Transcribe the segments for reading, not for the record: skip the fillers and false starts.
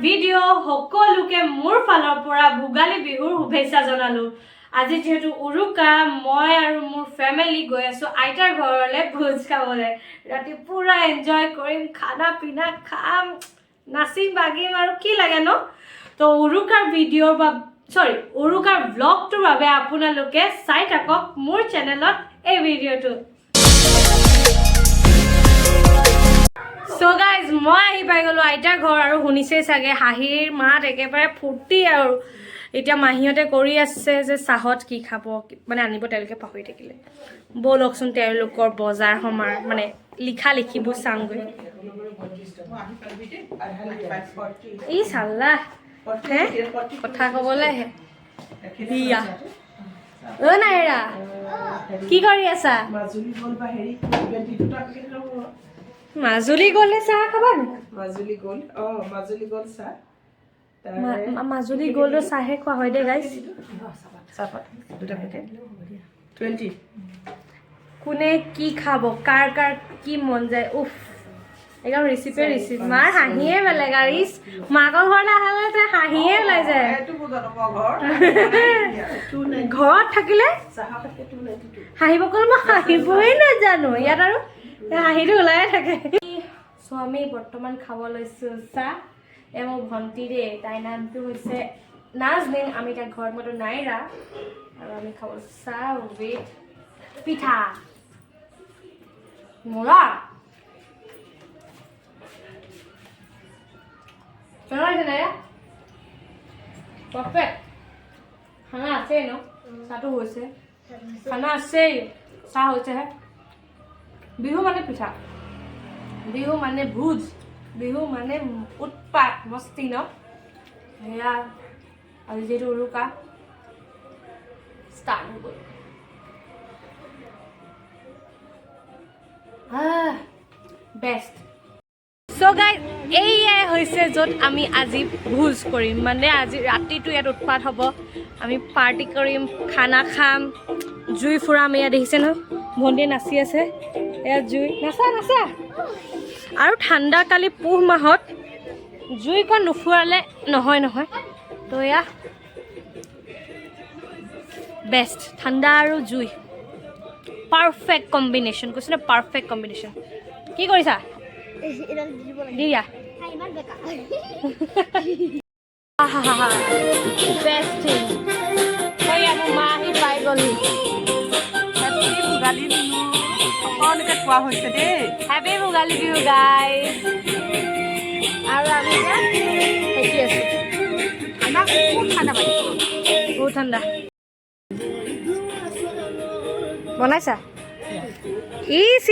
video' সকলোকে মোৰ ফালৰ পৰা ভোগালী বিহুৰ শুভেচ্ছা জনালো আজি যেহেতু উৰুকা মই আৰু মোৰ ফ্যামিলি গৈ আছো আইতাৰ ঘৰলৈ ভোজ খাবলৈ ৰাতি পুৰা এনজয় কৰিম খানা পিনা খাম নাচিম বাগিম আৰু কি লাগে ন তো উৰুকাৰ ভিডিঅ'ৰ বা উৰুকাৰ ব্লগটোৰ বাবে আপোনালোকে চাই থাকক মোৰ চেনেলত এই ভিডিঅ'টো So guys, মই আহি পাই গলো আইতাৰ ঘৰ আৰু শুনিছে চাগে হাঁহিৰ মাত একেবাৰে ফুৰ্তি আৰু এতিয়া মাহিয়তে কৰি আছে যে চাহত কি খাব মানে আনিব তেওঁলোকে পাহৰি থাকিলে বলকচোন তেওঁলোকৰ বজাৰ সমাৰ মানে লিখা লিখিবোৰ চাংগৈ ই চাল্লা হে কথা ক'বলৈ হে বিয়া অ নাইৰা কি কৰি আছা মাজুলী গলে চাহ খাবা নি মাজুলী গল চাহ মাজুলী গ'লটো চাহে খোৱা হয় দে গাইছ চাহপাত দুটা পেকেট 20 কোনে কি খাব কাৰ কাৰ কি মন যায় উফ একদম ৰেচিপি মাৰ হাঁহিয়ে বেলেগ আৰু মাকৰ ঘৰলৈ আহালে তাই হাঁহিয়ে ওলাই যায় ঘৰত থাকিলে হাঁহিব ক'লে মই হাঁহিবই নাজানো ইয়াত আৰু হাঁহিটো ওলাই থাকে চ' আমি বৰ্তমান খাব লৈছোঁ চাহ এ মোৰ ভণ্টি দেই তাইৰ নামটো হৈছে নাজনীন আমি তাইৰ ঘৰত মতো নাইৰা আৰু আমি খাব চাহ উইথ পিঠা মৰা কেনেকুৱা হৈছে নাইৰা পাৰফেক্ট খানা আছেই ন চাহটো হৈছে খানা আছেই চাহ হৈছেহে বিহু মানে পিঠা বিহু মানে ভোজ বিহু মানে উৎপাত মস্তি ন সেয়া আজি যিহেতু উৰুকা ষ্টাৰ্ট হৈ গ'ল বেষ্ট চ' গাইজ এইয়াই হৈছে য'ত আমি আজি ভোজ কৰিম মানে আজি ৰাতিটো ইয়াত উৎপাত হ'ব আমি পাৰ্টি কৰিম খানা খাম জুই ফুৰাম এয়া দেখিছে নহয় ভণ্টিয়ে নাচি আছে এয়া জুই নাচা নাচা আৰু ঠাণ্ডা কালি পুহ মাহত জুইকণ নুফুৰালে নহয় নহয় তো এয়া বেষ্ট ঠাণ্ডা আৰু জুই পাৰফেক্ট কম্বিনেশ্যন কৈছোঁ নে পাৰফেক্ট কম্বিনেশ্যন কি কৰিছা দিয়া বেষ্ট থিং মোৰ মা আহি পাই গ'লি ভোগালী বিহু সকলোকে কোৱা হৈছে দেই হেপী ভোগালী বিহু গাইজ আৰু আমি এতিয়া আছোঁ আমাক বহুত ঠাণ্ডা পাইছোঁ বহুত ঠাণ্ডা বনাইছা ইচ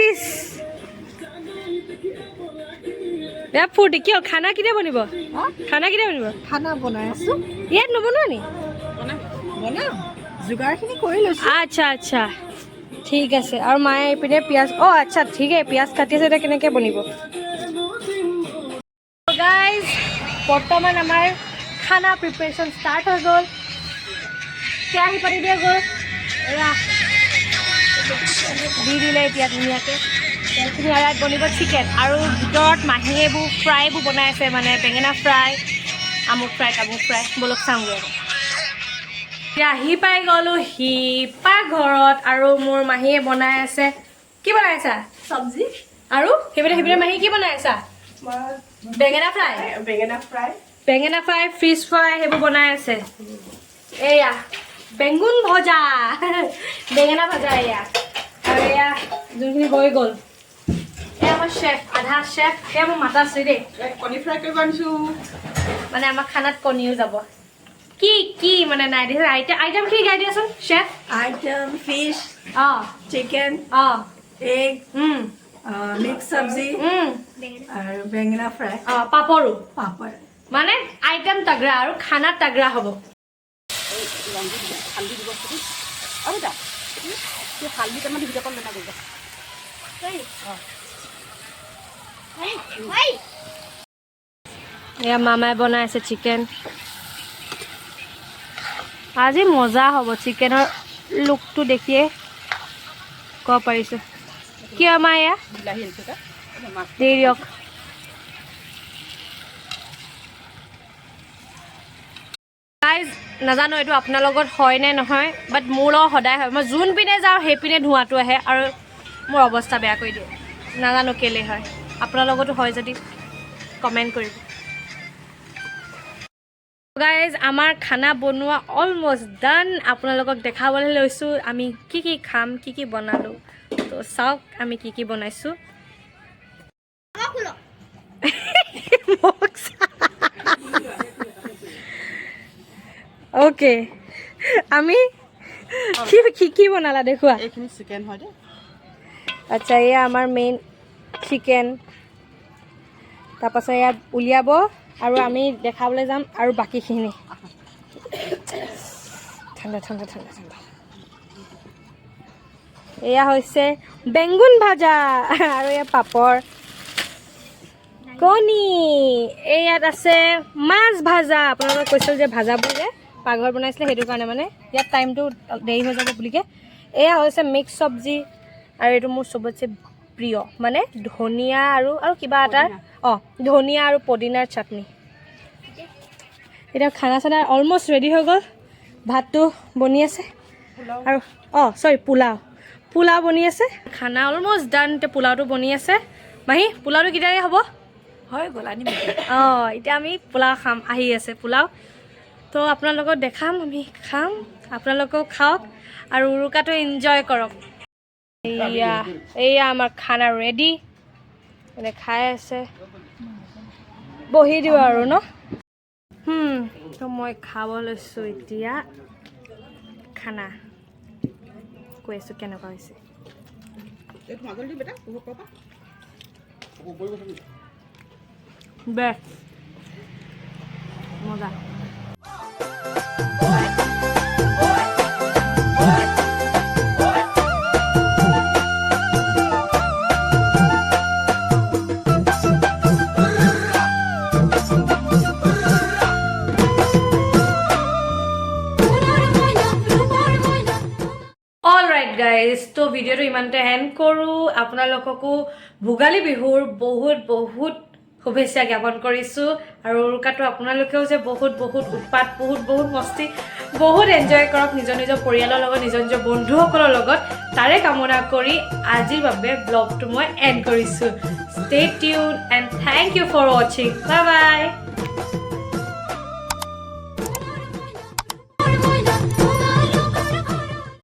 এয়া ফূৰ্তি কিয় খানা কেতিয়া বনিব খানা কেতিয়া বনিব খানা বনাই আছোঁ ইয়াত নবনোৱা নি বনাম যোগাৰখিনি কৰি লৈছোঁ আচ্ছা আচ্ছা ঠিক আছে আৰু মায়ে এইপিনে পিঁয়াজ অঁ আচ্ছা ঠিকে পিঁয়াজ কাটি আছে এতিয়া কেনেকৈ বনিব গাইজ বৰ্তমান আমাৰ খানা প্ৰিপেৰেশ্যন ষ্টাৰ্ট হৈ গ'ল কেৰাহী পাতি দিয়া গ'ল দি দিলে এতিয়া ধুনীয়াকৈ তেলখিনি আৰু ইয়াত বনিব চিকেন আৰু ভিতৰত মাহীয়ে এইবোৰ ফ্ৰাইবোৰ বনাই আছে মানে বেঙেনা ফ্ৰাই আমুক ফ্ৰাই তামুক ফ্ৰাই বলক চাওঁগৈ এতিয়া আহি পাই গ'লোঁ শিপা ঘৰত আৰু মোৰ মাহীয়ে বনাই আছে কি বনাই আছা চব্জি আৰু সেইপিনে মাহী কি বনাই আছা বেঙেনা ফ্ৰাই ফিছ ফ্ৰাই সেইবোৰ বনাই আছে এয়া বেঙুন ভজা বেঙেনা ভজা এয়া আৰু এয়া যোনখিনি হৈ গ'ল এয়া আমাৰ চেফ আধা চেফ এয়া মোৰ মাতা আছে দেই কণী ফ্ৰাই কৰিব আনিছোঁ মানে আমাৰ খানাত কণীও যাব কি কি মানে নাই দিছে আইটেম কি গাই দিয়াচোন চেফ আইটেম ফিছ অঁ চিকেন অঁ এগ মিক্স চব্জি আৰু বেঙেনা ফ্ৰাই অঁ পাপৰো পাপৰ মানে আইটেম তাগৰা আৰু খানা তাগৰা হ'ব এয়া মামাই বনাই আছে চিকেন আজি মজা হ'ব চিকেনৰ লুকটো দেখিয়ে ক'ব পাৰিছোঁ কিয় আমাৰ এয়া দেৰি দিয়ক নাজানো এইটো আপোনাৰ লগত হয় নে নহয় বাট মোৰ লগত সদায় হয় মই যোন পিনে যাওঁ সেইপিনে ধোঁৱাটো আহে আৰু মোৰ অৱস্থা বেয়া কৰি দিয়ে নাজানো কেলে হয় আপোনাৰ লগতো হয় যদি কমেণ্ট কৰিব গাইজ আমাৰ খানা বনোৱা অলমষ্ট ডান আপোনালোকক দেখাবলৈ লৈছোঁ আমি কি খাম কি বনালোঁ তো চাওক আমি কি বনাইছোঁ অ'কে আমি কি বনালা দেখুৱা এইখিনি চিকেন হয় দে আচ্ছা এয়া আমাৰ মেইন চিকেন তাৰপাছত ইয়াত উলিয়াব আৰু আমি দেখাবলৈ যাম আৰু বাকীখিনি ঠাণ্ডা ঠাণ্ডা ঠাণ্ডা ঠাণ্ডা এয়া হৈছে বেঙুন ভাজা আৰু এয়া পাপৰ কণী ইয়াত আছে মাছ ভাজা আপোনালোকে কৈছিল যে ভাজাবোৰ যে পাকঘৰ বনাইছিলে সেইটো কাৰণে মানে ইয়াত টাইমটো দেৰি হৈ যাব বুলিকে এয়া হৈছে মিক্স চব্জি আৰু এইটো মোৰ চবতছে প্ৰিয় মানে ধনিয়া আৰু কিবা এটা ধনিয়া আৰু পদিনাৰ চাটনি এতিয়া খানা চানা অলমষ্ট ৰেডি হৈ গ'ল ভাতটো বনি আছে আৰু চৰি পোলাও বনি আছে খানা অলমষ্ট ডান এতিয়া পোলাওটো বনি আছে মাহী পোলাওটো কেতিয়াকৈ হ'ব হৈ গ'ল আনিম এতিয়া আমি পোলাও খাম আহি আছে পোলাও তো আপোনালোকক দেখাম আমি খাম আপোনালোকেও খাওক আৰু উৰুকাটো এনজয় কৰক এয়া আমাৰ খানা ৰেডি মানে খাই আছে বহি দিওঁ আৰু ন তো মই খাব লৈছোঁ এতিয়া খানা কৈ আছোঁ কেনেকুৱা হৈছে বেষ্ট মজা গাইজ তো ভিডিঅ'টো ইমানতে এণ্ড কৰোঁ আপোনালোককো ভোগালী বিহুৰ বহুত শুভেচ্ছা জ্ঞাপন কৰিছোঁ আৰু উৰুকাটো আপোনালোকেও যে বহুত উৎপাত বহুত মস্তি বহুত এনজয় কৰক নিজৰ পৰিয়ালৰ লগত নিজৰ বন্ধুসকলৰ লগত তাৰে কামনা কৰি আজিৰ বাবে ব্লগটো মই এণ্ড কৰিছোঁ stay tuned and thank you for ৱাচিং বাই বাই